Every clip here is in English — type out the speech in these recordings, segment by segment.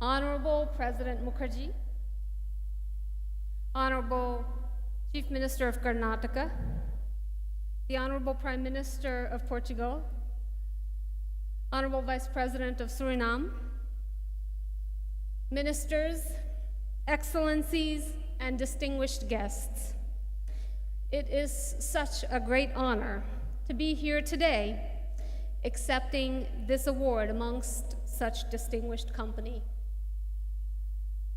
Honorable President Mukherjee, Honorable Chief Minister of Karnataka, the Honorable Prime Minister of Portugal, Honorable Vice President of Suriname, Ministers, Excellencies, and distinguished guests. It is such a great honor to be here today accepting this award amongst such distinguished company.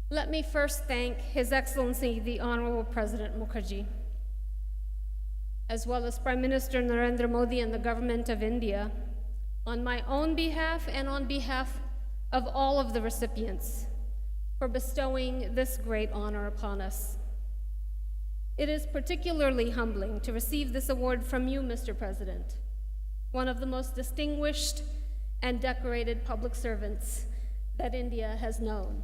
Let me first thank His Excellency, the Honorable President Mukherjee, as well as Prime Minister Narendra Modi and the Government of India, on my own behalf and on behalf of all of the recipients, for bestowing this great honor upon us. It is particularly humbling to receive this award from you, Mr. President, one of the most distinguished and decorated public servants that India has known.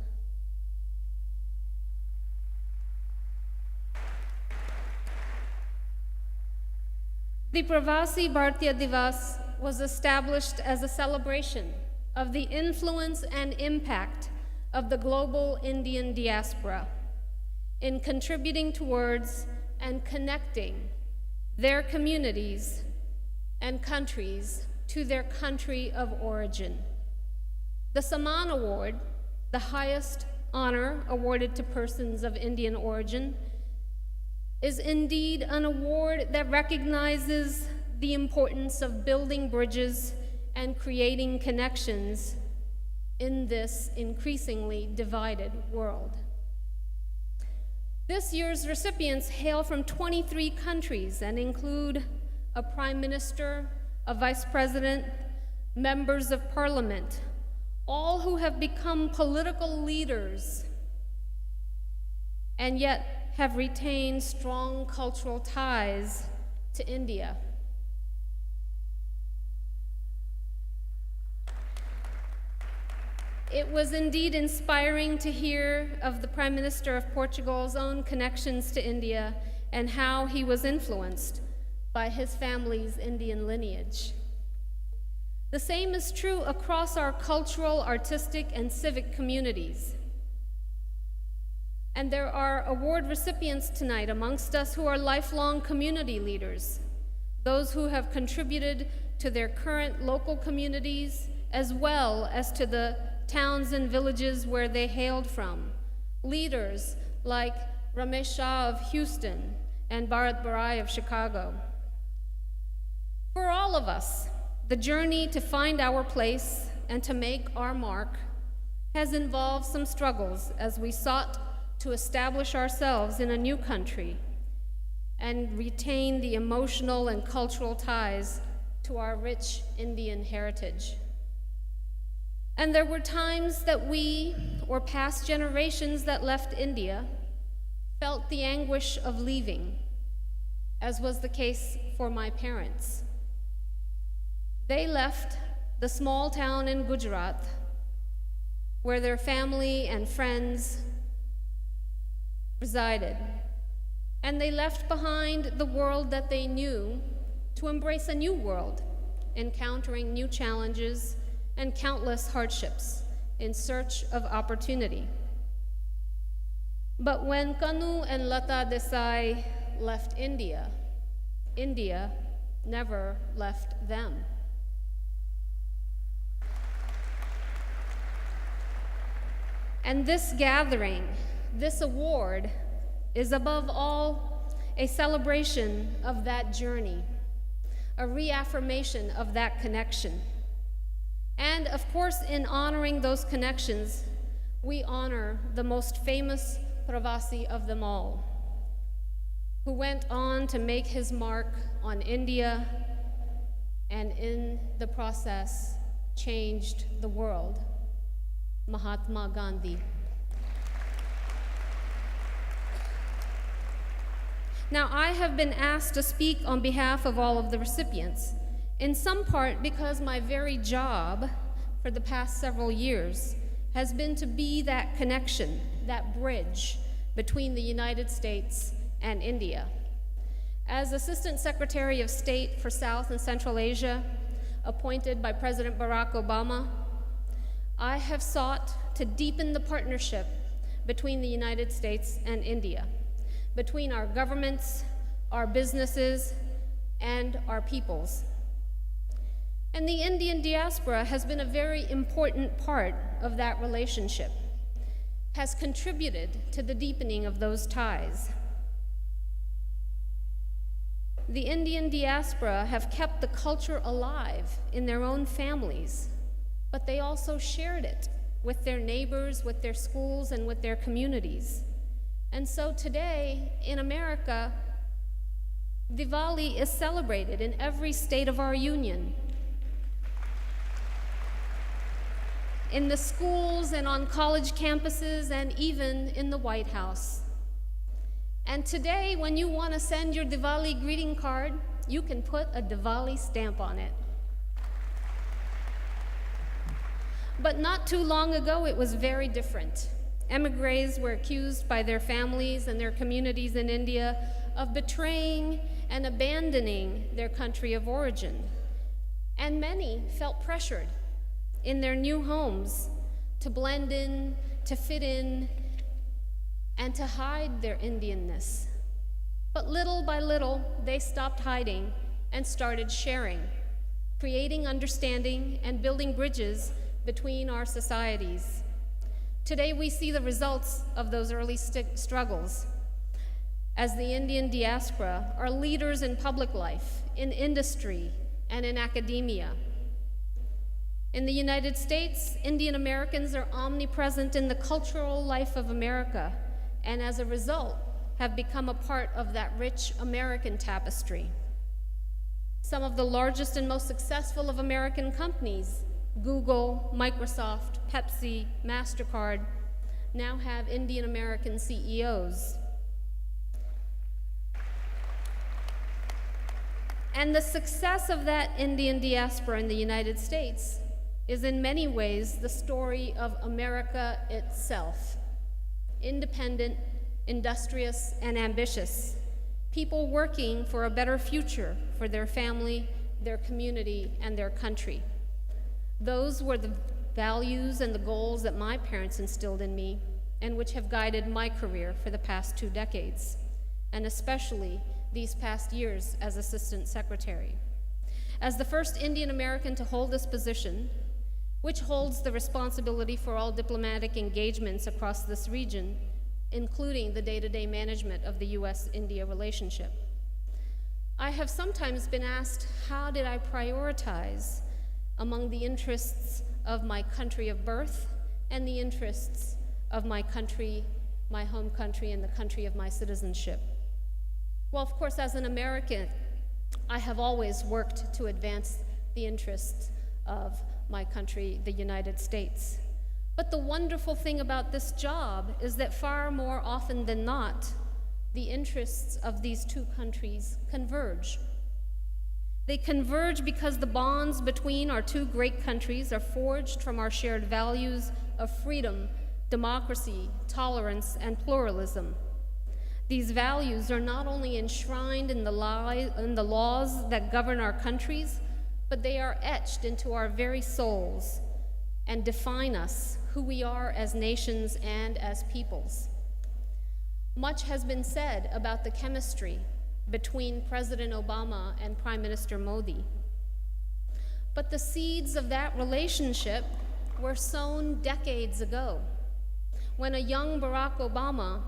The Pravasi Bharatiya Divas was established as a celebration of the influence and impact of the global Indian diaspora in contributing towards and connecting their communities and countries to their country of origin. The Samman Award, the highest honor awarded to persons of Indian origin, is indeed an award that recognizes the importance of building bridges and creating connections in this increasingly divided world. This year's recipients hail from 23 countries and include a prime minister, a vice president, members of parliament, all who have become political leaders and yet have retained strong cultural ties to India. It was indeed inspiring to hear of the Prime Minister of Portugal's own connections to India and how he was influenced by his family's Indian lineage. The same is true across our cultural, artistic, and civic communities. And there are award recipients tonight amongst us who are lifelong community leaders, those who have contributed to their current local communities as well as to the towns and villages where they hailed from. Leaders like Ramesh Shah of Houston and Bharat Barai of Chicago. For all of us, the journey to find our place and to make our mark has involved some struggles as we sought to establish ourselves in a new country and retain the emotional and cultural ties to our rich Indian heritage. And there were times that we, or past generations that left India, felt the anguish of leaving, as was the case for my parents. They left the small town in Gujarat, where their family and friends resided, and they left behind the world that they knew to embrace a new world, encountering new challenges and countless hardships in search of opportunity. But when Kanu and Lata Desai left India, India never left them. And this gathering, this award, is above all a celebration of that journey, a reaffirmation of that connection. And of course, in honoring those connections, we honor the most famous Pravasi of them all, who went on to make his mark on India and in the process changed the world, Mahatma Gandhi. Now, I have been asked to speak on behalf of all of the recipients, in some part because my very job for the past several years has been to be that connection, that bridge between the United States and India. As Assistant Secretary of State for South and Central Asia, appointed by President Barack Obama, I have sought to deepen the partnership between the United States and India, between our governments, our businesses, and our peoples. And the Indian diaspora has been a very important part of that relationship, has contributed to the deepening of those ties. The Indian diaspora have kept the culture alive in their own families, but they also shared it with their neighbors, with their schools, and with their communities. And so today, in America, Diwali is celebrated in every state of our union. In the schools and on college campuses and even in the White House. And today, when you want to send your Diwali greeting card, you can put a Diwali stamp on it. But not too long ago, it was very different. Emigres were accused by their families and their communities in India of betraying and abandoning their country of origin. And many felt pressured in their new homes to blend in, to fit in, and to hide their Indianness. But little by little, they stopped hiding and started sharing, creating understanding and building bridges between our societies. Today, we see the results of those early struggles as the Indian diaspora are leaders in public life, in industry, and in academia. In the United States, Indian Americans are omnipresent in the cultural life of America, and as a result, have become a part of that rich American tapestry. Some of the largest and most successful of American companies, Google, Microsoft, Pepsi, MasterCard, now have Indian American CEOs. And the success of that Indian diaspora in the United States is in many ways the story of America itself. Independent, industrious, and ambitious. People working for a better future for their family, their community, and their country. Those were the values and the goals that my parents instilled in me, and which have guided my career for the past 2 decades, and especially these past years as Assistant Secretary. As the first Indian American to hold this position, which holds the responsibility for all diplomatic engagements across this region, including the day-to-day management of the U.S.-India relationship, I have sometimes been asked, how did I prioritize among the interests of my country of birth and the interests of my country, my home country, and the country of my citizenship? Well, of course, as an American, I have always worked to advance the interests of my country, the United States. But the wonderful thing about this job is that far more often than not, the interests of these two countries converge. They converge because the bonds between our two great countries are forged from our shared values of freedom, democracy, tolerance, and pluralism. These values are not only enshrined in the laws that govern our countries, but they are etched into our very souls and define us, who we are as nations and as peoples. Much has been said about the chemistry between President Obama and Prime Minister Modi. But the seeds of that relationship were sown decades ago, when a young Barack Obama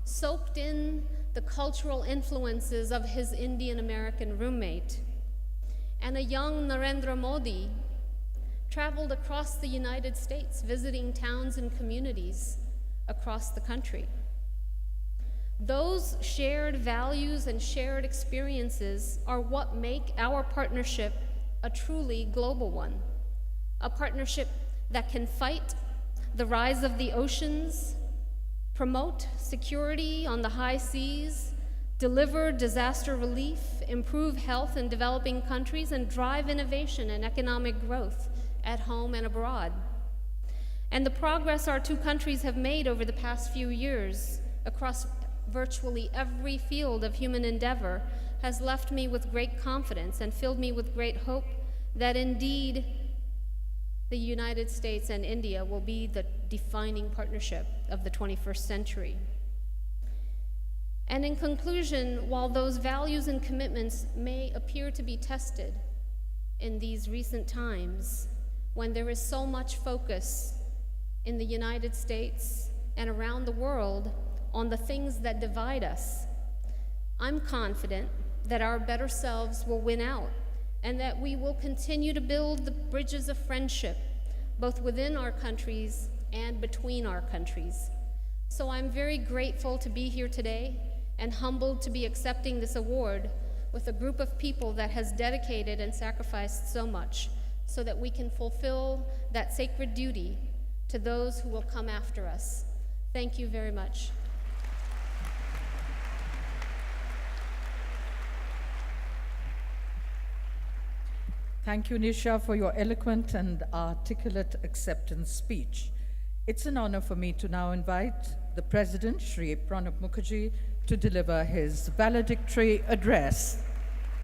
soaked in the cultural influences of his Indian American roommate, and a young Narendra Modi traveled across the United States, visiting towns and communities across the country. Those shared values and shared experiences are what make our partnership a truly global one, a partnership that can fight the rise of the oceans, promote security on the high seas, deliver disaster relief, improve health in developing countries, and drive innovation and economic growth at home and abroad. And the progress our two countries have made over the past few years across virtually every field of human endeavor has left me with great confidence and filled me with great hope that indeed the United States and India will be the defining partnership of the 21st century. And in conclusion, while those values and commitments may appear to be tested in these recent times, when there is so much focus in the United States and around the world on the things that divide us, I'm confident that our better selves will win out and that we will continue to build the bridges of friendship, both within our countries and between our countries. So I'm very grateful to be here today and humbled to be accepting this award with a group of people that has dedicated and sacrificed so much so that we can fulfill that sacred duty to those who will come after us. Thank you very much. Thank you, Nisha, for your eloquent and articulate acceptance speech. It's an honor for me to now invite the President, Shri Pranab Mukherjee, to deliver his valedictory address.